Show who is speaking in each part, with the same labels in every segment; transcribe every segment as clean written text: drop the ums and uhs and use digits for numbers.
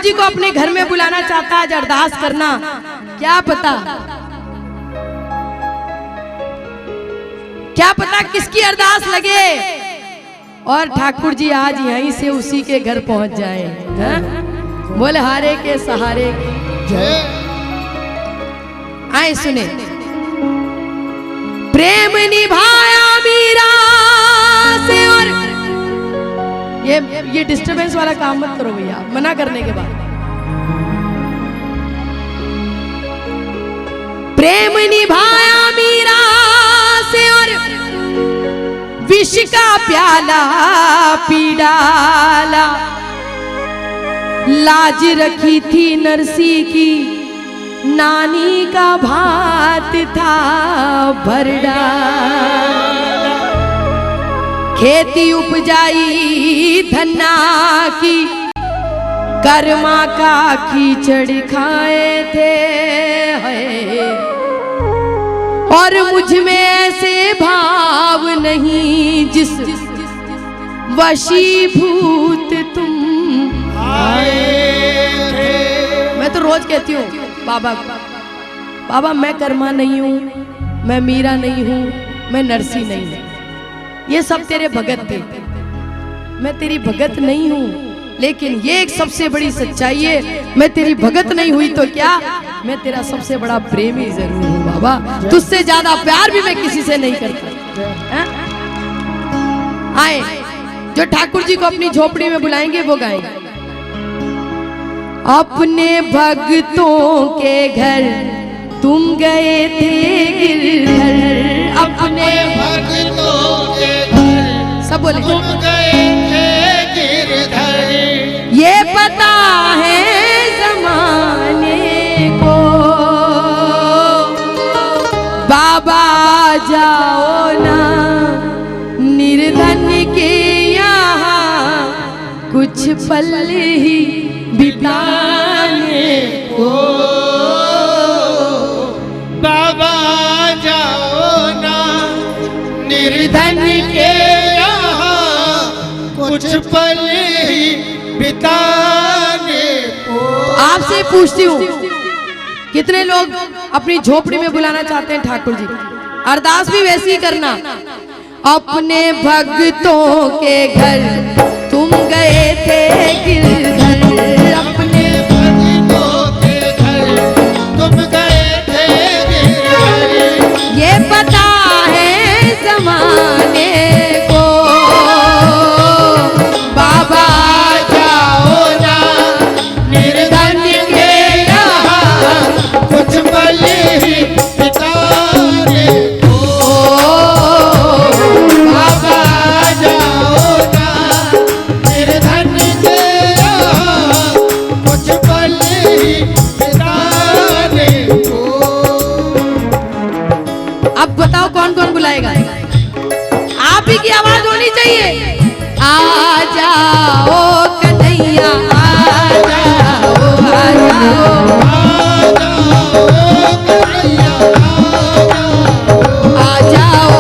Speaker 1: जी को अपने घर में बुलाना चाहता है, आज अरदास करना, क्या पता किसकी अरदास लगे और ठाकुर जी आज यहीं से उसी के घर पहुंच जाए। बोले हारे के सहारे जय। आए सुने, प्रेम निभाया मीरा से। और ये डिस्टरबेंस वाला काम मत करो भैया, मना करने के बाद। प्रेम निभाया मीरा से और विष का प्याला पी डाला। लाज रखी थी नरसी की, नानी का भात था भर डाला। खेती उपजाई धन्ना की, कर्मा का कीचड़ खाए थे। और मुझ में ऐसे भाव नहीं जिस वशीभूत तुम आए थे। मैं तो रोज कहती हूँ बाबा मैं कर्मा नहीं हूँ, मैं मीरा नहीं हूँ, मैं नरसी नहीं हूँ। ये सब तेरे भगत थे, मैं तेरी भगत नहीं हूँ। लेकिन ये एक सबसे बड़ी सच्चाई है, मैं तेरी भगत नहीं हुई तो क्या, मैं तेरा सबसे बड़ा प्रेमी जरूर हूँ बाबा। तुझसे ज्यादा प्यार भी मैं किसी से नहीं करता। आए जो ठाकुर जी को अपनी झोपड़ी में बुलाएंगे वो गाएंगे। अपने भक्तों के घर तुम गए थे गिरधर। अपने
Speaker 2: भक्तों के घर
Speaker 1: सब बोले
Speaker 2: तुम गए थे गिरधर।
Speaker 1: ये पता है जमाने को, बाबा जाओ ना निर्धन के यहाँ कुछ पल ही बिताने को।
Speaker 2: बाबा जाओ ना निर्धन के यहाँ कुछ पल ही बिताने को।
Speaker 1: आपसे पूछती हूँ, कितने लोग अपनी झोपड़ी में बुलाना चाहते हैं ठाकुर जी? अरदास भी वैसी ही करना। अपने भक्तों के घर तुम गए थे गिरधर। अपने
Speaker 2: भक्तों के घर तुम गए थे गिरधर।
Speaker 1: ये पता है जमाने को, बाबा
Speaker 2: जाओ ना निर्धन के यहाँ कुछ पल ही बिताने को। बाबा जाओ ना निर्धन के यहाँ कुछ पल ही बिताने को।
Speaker 1: अब बताओ कौन कौन बुलाएगा? आप ही की आवाज होनी चाहिए। आ जाओ कन्हैया, आ जाओ, आ जाओ,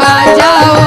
Speaker 1: आ जाओ, आ जाओ।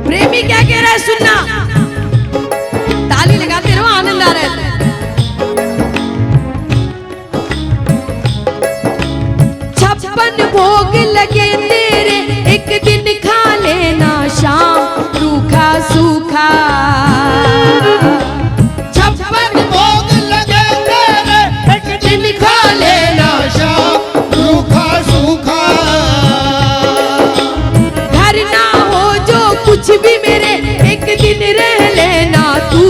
Speaker 1: प्रेमी क्या कह रहा है सुनना, ताली लगाते रहो, आनंद आ रहा है। 56 भोग लगे तेरे, एक दिन खा लेना शाम रूखा सूखा। 56
Speaker 2: भोग लगे तेरे, एक दिन खा लेना शाम रूखा सूखा।
Speaker 1: घर ना हो जो कुछ भी मेरे, एक दिन रह लेना तू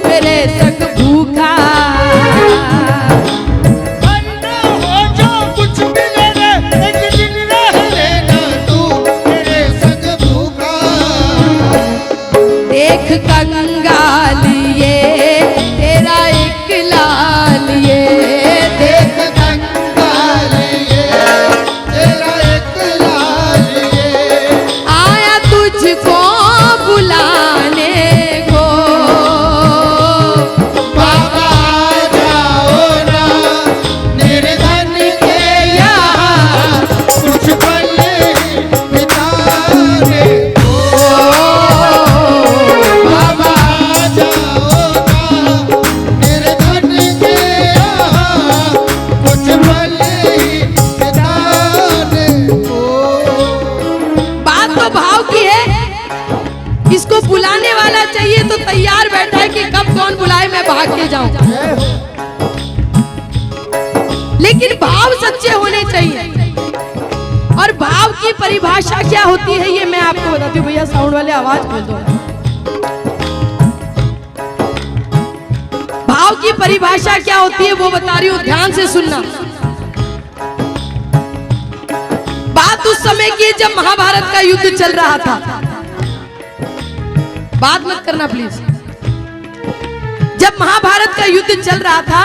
Speaker 1: मेरे संग भूखा।
Speaker 2: वरना हो जो कुछ भी मेरे, एक दिन रह लेना तू मेरे संग भूखा।
Speaker 1: देख कंगाली बुलाने वाला चाहिए तो तैयार बैठा है कि कब कौन बुलाए मैं भाग के जाऊं। लेकिन भाव सच्चे होने चाहिए। और भाव की परिभाषा क्या होती है ये मैं आपको बताती हूँ। भैया साउंड वाले आवाज खोल दो। भाव की परिभाषा क्या होती है वो बता रही हूँ, ध्यान से सुनना। बात उस समय की जब महाभारत का युद्ध चल रहा था। बात मत करना प्लीज। जब महाभारत का युद्ध चल रहा था,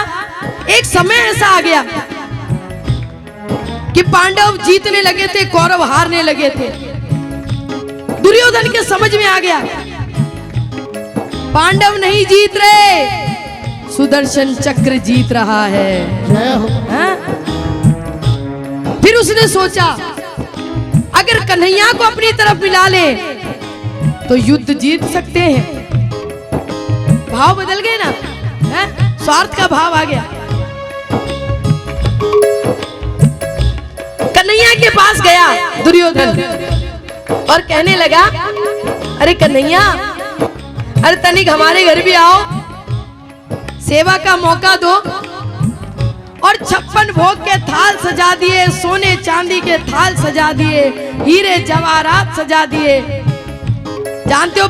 Speaker 1: एक समय ऐसा आ गया कि पांडव जीतने लगे थे, कौरव हारने लगे थे। दुर्योधन के समझ में आ गया पांडव नहीं जीत रहे, सुदर्शन चक्र जीत रहा है। फिर उसने सोचा अगर कन्हैया को अपनी तरफ मिला ले तो युद्ध जीत सकते हैं। भाव बदल गए ना, स्वार्थ का भाव आ गया। कन्हैया के पास गया दुर्योधन और कहने लगा, अरे कन्हैया, अरे तनिक हमारे घर भी आओ, सेवा का मौका दो। और 56 भोग के थाल सजा दिए, सोने चांदी के थाल सजा दिए, हीरे जवाहरात सजा दिए। जानते हो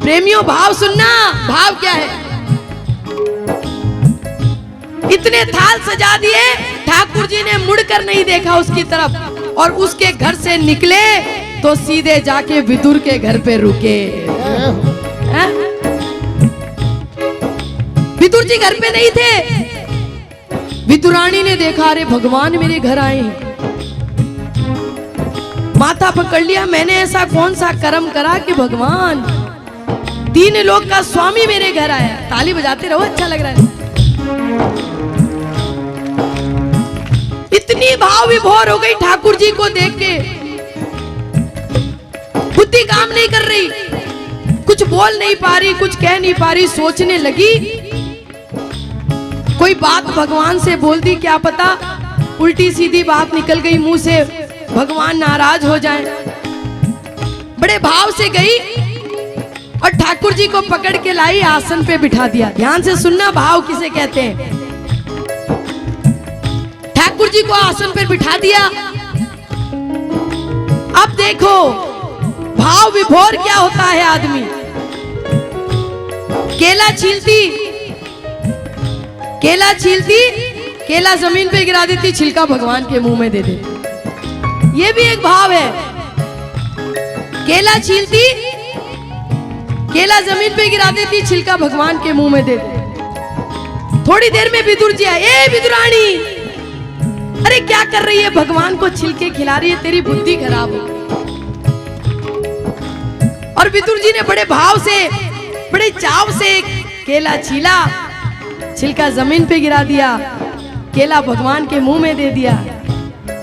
Speaker 1: प्रेमियों, भाव सुनना, भाव क्या है। इतने थाल सजा दिए, ठाकुर जी ने मुड़कर नहीं देखा उसकी तरफ और उसके घर से निकले तो सीधे जाके विदुर के घर पे रुके। विदुर जी घर पे नहीं थे। विदुरानी ने देखा, अरे भगवान मेरे घर आए हैं। माथा पकड़ लिया, मैंने ऐसा कौन सा कर्म करा कि भगवान 3 लोक का स्वामी मेरे घर आया। ताली बजाते रहो, अच्छा लग रहा है। इतनी भाव विभोर हो गई ठाकुर जी को देख के, बुद्धि काम नहीं कर रही, कुछ बोल नहीं पा रही, कुछ कह नहीं पा रही। सोचने लगी कोई बात भगवान से बोल दी, क्या पता उल्टी सीधी बात निकल गई मुंह से, भगवान नाराज हो जाएं। बड़े भाव से गई और ठाकुर जी को पकड़ के लाई, आसन पे बिठा दिया। ध्यान से सुनना, भाव किसे कहते हैं। ठाकुर जी को आसन पर बिठा दिया। अब देखो भाव विभोर क्या होता है। आदमी केला छीलती, केला जमीन पे गिरा देती, छिलका भगवान के मुंह में दे देती। ये भी एक भाव है। केला छीलती, केला जमीन पे गिरा देती, छिलका भगवान के मुंह में दे देती। थोड़ी देर में विदुर जी आए, ए विदुरानी, अरे क्या कर रही है, भगवान को छिलके खिला रही है, तेरी बुद्धि खराब हो। और विदुर जी ने बड़े भाव से, बड़े चाव से केला छीला, छिलका जमीन पे गिरा दिया, केला भगवान के मुंह में दे दिया।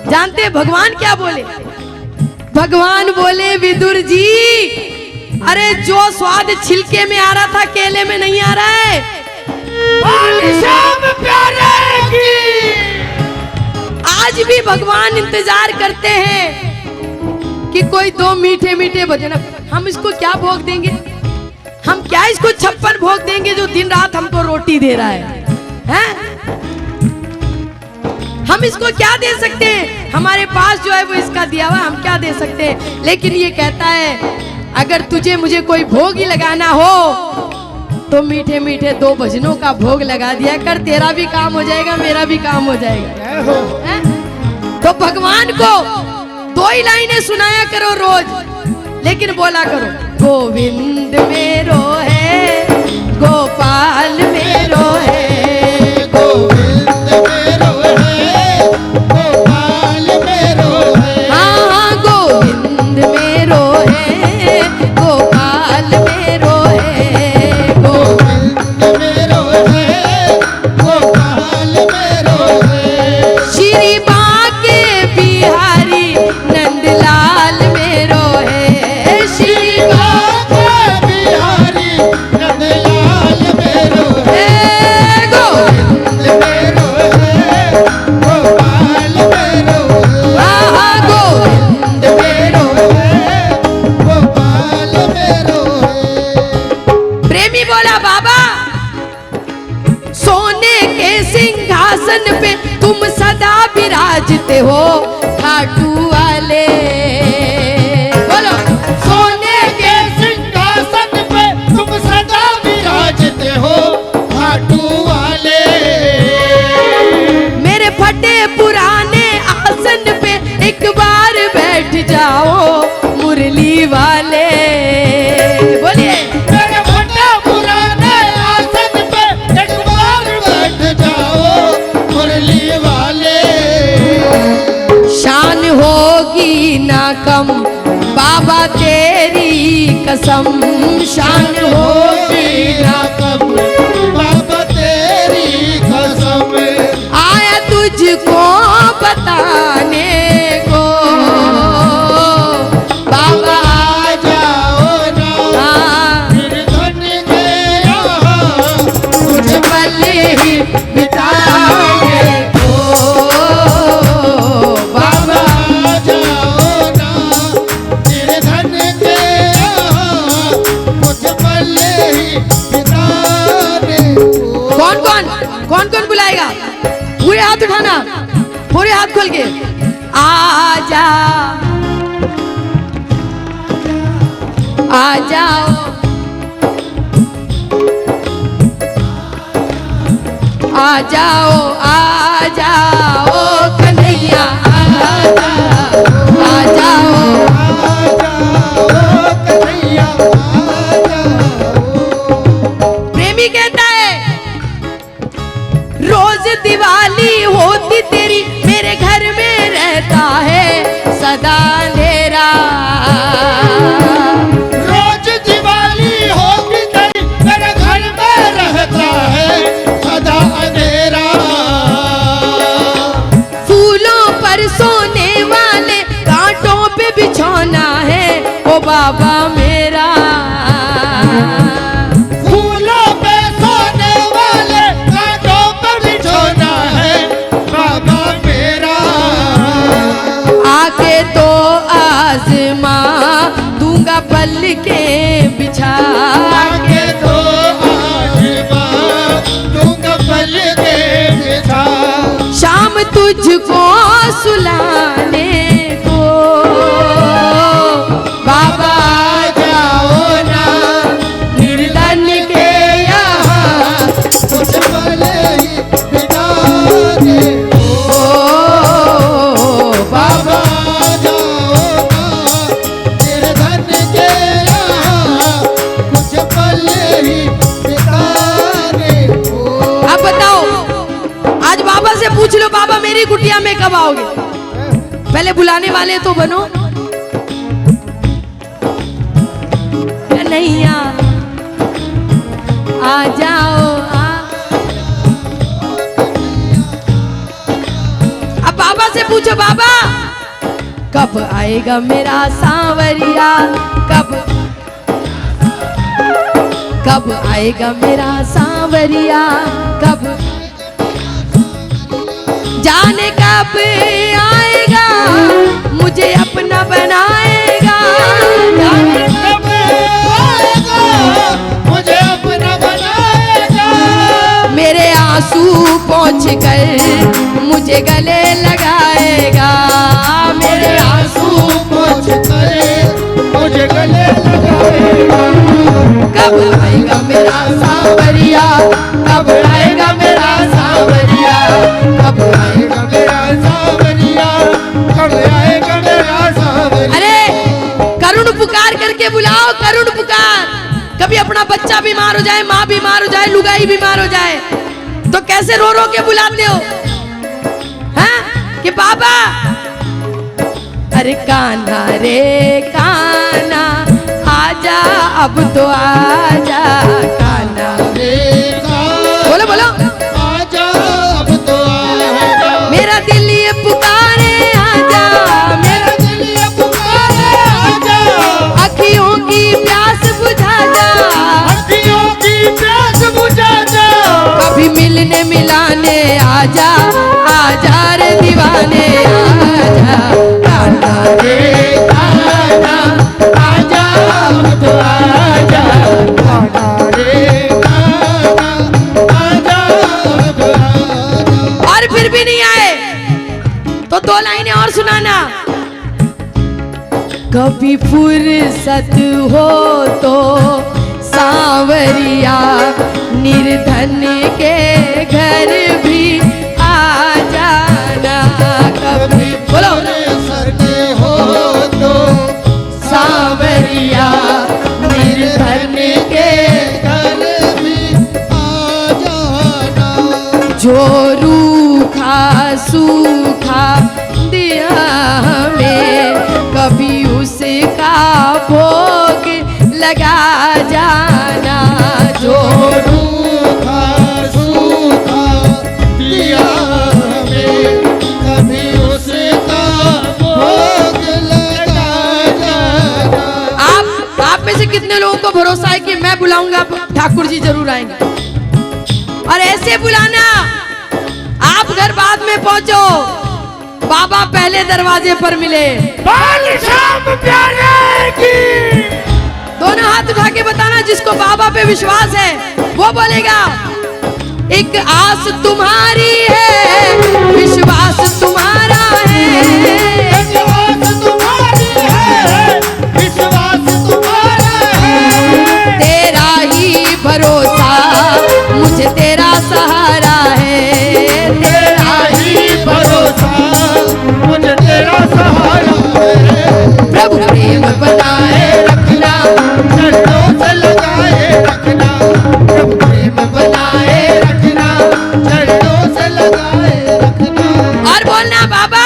Speaker 1: जानते हैं भगवान क्या बोले? भगवान बोले, विदुर जी, अरे जो स्वाद छिलके में आ रहा था केले में नहीं आ रहा है। आज भी भगवान इंतजार करते हैं कि कोई 2 मीठे मीठे भजन। हम इसको क्या भोग देंगे? हम क्या इसको 56 भोग देंगे जो दिन रात हमको रोटी दे रहा है? हम इसको क्या दे सकते हैं? हमारे पास जो है वो इसका दिया हुआ, हम क्या दे सकते हैं? लेकिन ये कहता है अगर तुझे मुझे कोई भोग ही लगाना हो तो मीठे मीठे 2 भजनों का भोग लगा दिया कर, तेरा भी काम हो जाएगा, मेरा भी काम हो जाएगा। तो भगवान को 2 ही लाइनें सुनाया करो रोज, लेकिन बोला करो, गोविंद मेरो है, गोपाल मेरो है,
Speaker 2: गोविंद मेरो है, गोपाल मेरो है।
Speaker 1: हाँ, गोविंद मेरो है, गोपाल मेरो है,
Speaker 2: गोविंद मेरो है, गोपाल मेरो है।
Speaker 1: श्री बांके बिहारी नंदलाल मेरो है, श्री
Speaker 2: बांके बिहारी नंदलाल मेरो
Speaker 1: हो खाटू वाले। बोलो।
Speaker 2: सोने के सिंहासन पे तुम सदा विराजते हो खाटू वाले।
Speaker 1: मेरे फटे पुराने आसन पे एक बार बैठ जाओ मुरली वाले। बोलिए।
Speaker 2: मेरे फटे पुराने आसन पे एक बार बैठ जाओ मुरली वाले।
Speaker 1: शान होगी ना कम बाबा तेरी कसम। शान होगी ना
Speaker 2: कब बाबा तेरी कसम।
Speaker 1: आया तुझको बताने को बाबा।
Speaker 2: आ जाओ ना
Speaker 1: हाँ,
Speaker 2: निर्धन के यहाँ कुछ पल ही बिताने को। बाबा आ जाओ ना निर्धन के यहाँ कुछ पल ही बिताने को।
Speaker 1: कौन कौन बुलाएगा? पूरे हाथ उठाना, पूरे हाथ खोल के। आजा आ जाओ, आ जाओ कन्हैया आ जाओ, आ जाओ।
Speaker 2: कन्हैया आ जाओ।
Speaker 1: प्रेमी कहता है रोज दिवाली होती तेरी मेरे घर में रहता है सदा अंधेरा।
Speaker 2: रोज दिवाली होगी तेरी मेरे घर में रहता है सदा अंधेरा।
Speaker 1: फूलों पर सोने वाले कांटों पे बिछौना है ओ बाबा मेरा।
Speaker 2: फूलों पे सोने वाले कांटों पर बिछोना है बाबा मेरा।
Speaker 1: आके तो आजमा दूंगा पल के बिछा।
Speaker 2: आगे तो आसमां दूंगा पल के बिछा।
Speaker 1: शाम तुझको सुलाने को बाबा
Speaker 2: आ जाओ ना
Speaker 1: निर्धन के यहाँ
Speaker 2: कुछ पल ही बिताने को।
Speaker 1: बाबा।
Speaker 2: आ जाओ ना निर्धन के यहाँ कुछ पल ही बिताने को।
Speaker 1: अब बताओ, आज बाबा से पूछ लो बाबा मेरी कुटिया में कब आओगे? पहले बुलाने वाले तो बनो। कन्हैया आ जाओ अब बाबा से पूछो बाबा कब आएगा मेरा सांवरिया। कब आएगा मेरा सांवरिया। कब जाने कब आएगा मुझे अपना बनाएगा। जाने
Speaker 2: कब आएगा मुझे अपना बनाएगा।
Speaker 1: मेरे आंसू पोंछ कर मुझे गले लगाएगा। मेरे आंसू
Speaker 2: पोंछ कर मुझे गले लगाएगा।
Speaker 1: कब आएगा मेरा सांवरिया। कब आएगा मेरा सांवरिया। कब
Speaker 2: आएगा मेरा सांवरिया। कब आएगा मेरा सांवरिया।
Speaker 1: अरे करुण पुकार करके बुलाओ, करुण पुकार। कभी अपना बच्चा बीमार हो जाए, माँ बीमार हो जाए, लुगाई बीमार हो जाए तो कैसे रो रो के बुलाते हो हैं कि बाबा। अरे कान्हा रे कान्हा आजा अब तो आजा कान्हा। बोलो बोलो।
Speaker 2: आजा अब तो आजा।
Speaker 1: मेरा दिल ये पुकारे आजा। मेरा
Speaker 2: दिल ये पुकारे आजा।
Speaker 1: अखियों की प्यास बुझा जा।
Speaker 2: अखियों की प्यास बुझा जा।
Speaker 1: कभी मिलने मिलाने आजा। आजा रे दीवाने आजा। कान्हा रे
Speaker 2: आजा आजा अब तो आजा। कान्हा रे आजा अब तो आजा।
Speaker 1: और फिर भी नहीं आए तो दो लाइन फुर्सत हो तो सांवरिया निर्धन के घर भी आ जाना कभी। बोलो
Speaker 2: सके हो तो
Speaker 1: सांवरिया निर्धन के
Speaker 2: घर भी आ जाना।
Speaker 1: जो रूखा सूखा दिया हमें कभी उसका भोग लगा जाना। जो
Speaker 2: रूखा सूखा दिया हमें कभी उसका भोग लगा जाना।
Speaker 1: आप में से कितने लोगों को भरोसा है कि मैं बुलाऊंगा ठाकुर जी जरूर आएंगे? और ऐसे बुलाना, आप घर बाद में पहुंचो, बाबा पहले दरवाजे पर मिले।
Speaker 2: श्याम प्यारे की
Speaker 1: दोनों हाथ उठा के बताना, जिसको बाबा पे विश्वास है वो बोलेगा। एक आस तुम्हारी है, विश्वास तुम्हारा है,
Speaker 2: विश्वास तुम्हारी है, विश्वास तुम्हारा है।
Speaker 1: तेरा ही भरोसा मुझे तेरा सहारा है,
Speaker 2: तेरा ही भरोसा मुझे तेरा सहारा है।
Speaker 1: प्रभु प्रेम बनाए रखना,
Speaker 2: चरणों से लगाए रखना। प्रभु प्रेम बनाए रखना, चरणों से लगाए रखना।
Speaker 1: और बोलना बाबा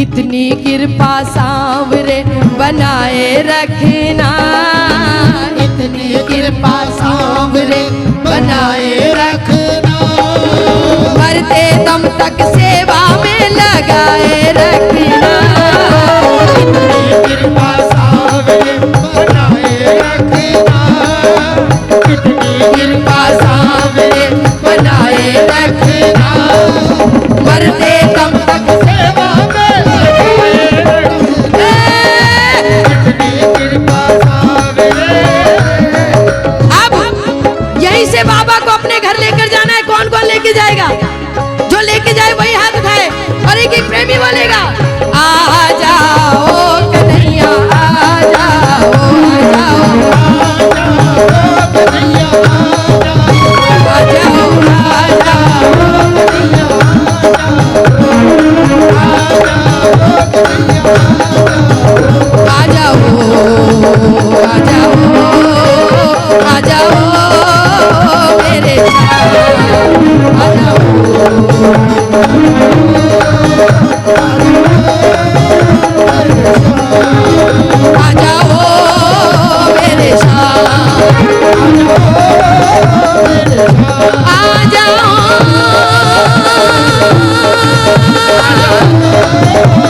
Speaker 1: इतनी कृपा सांवरे बनाए रखना, इतनी कृपा सांवरे बनाए
Speaker 2: रखना।
Speaker 1: मरते दम तक सेवा में लगाए रखना,
Speaker 2: इतनी कृपा सांवरे बनाए रखना। इतनी
Speaker 1: कृपा सांवरे बनाए रखना, मरते दम तक
Speaker 2: सेवा में लगाए रखना। इतनी कृपा सांवरे।
Speaker 1: अब यहीं से बाबा को अपने घर लेकर जाना है। कौन कौन लेके जाएगा? जो लेके जाए वही हाथ उठाए और एक एक प्रेमी बोलेगा आ जाओ कन्हैया, आ जाओ, आ जाओ,
Speaker 2: कन्हैया
Speaker 1: आ जाओ, आ जाओ, आ जाओ, आ जाओ, आ जाओ मेरे साथ, आ जाओ। आ जाओ मेरे साथ, आ जाओ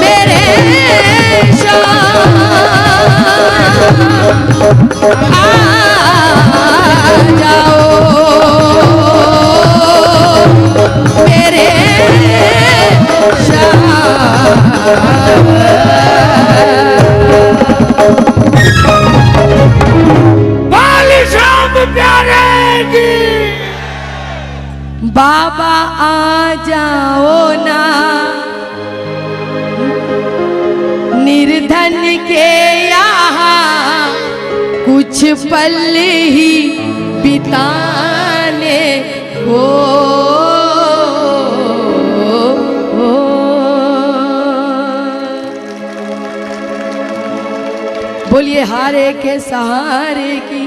Speaker 1: मेरे साथ, आ जाओ मेरे
Speaker 2: श्याम प्यारे की।
Speaker 1: बाबा आ जाओ ना, निर्धन के यहाँ कुछ पल ही बिताने को। बोलिए हारे के सहारे की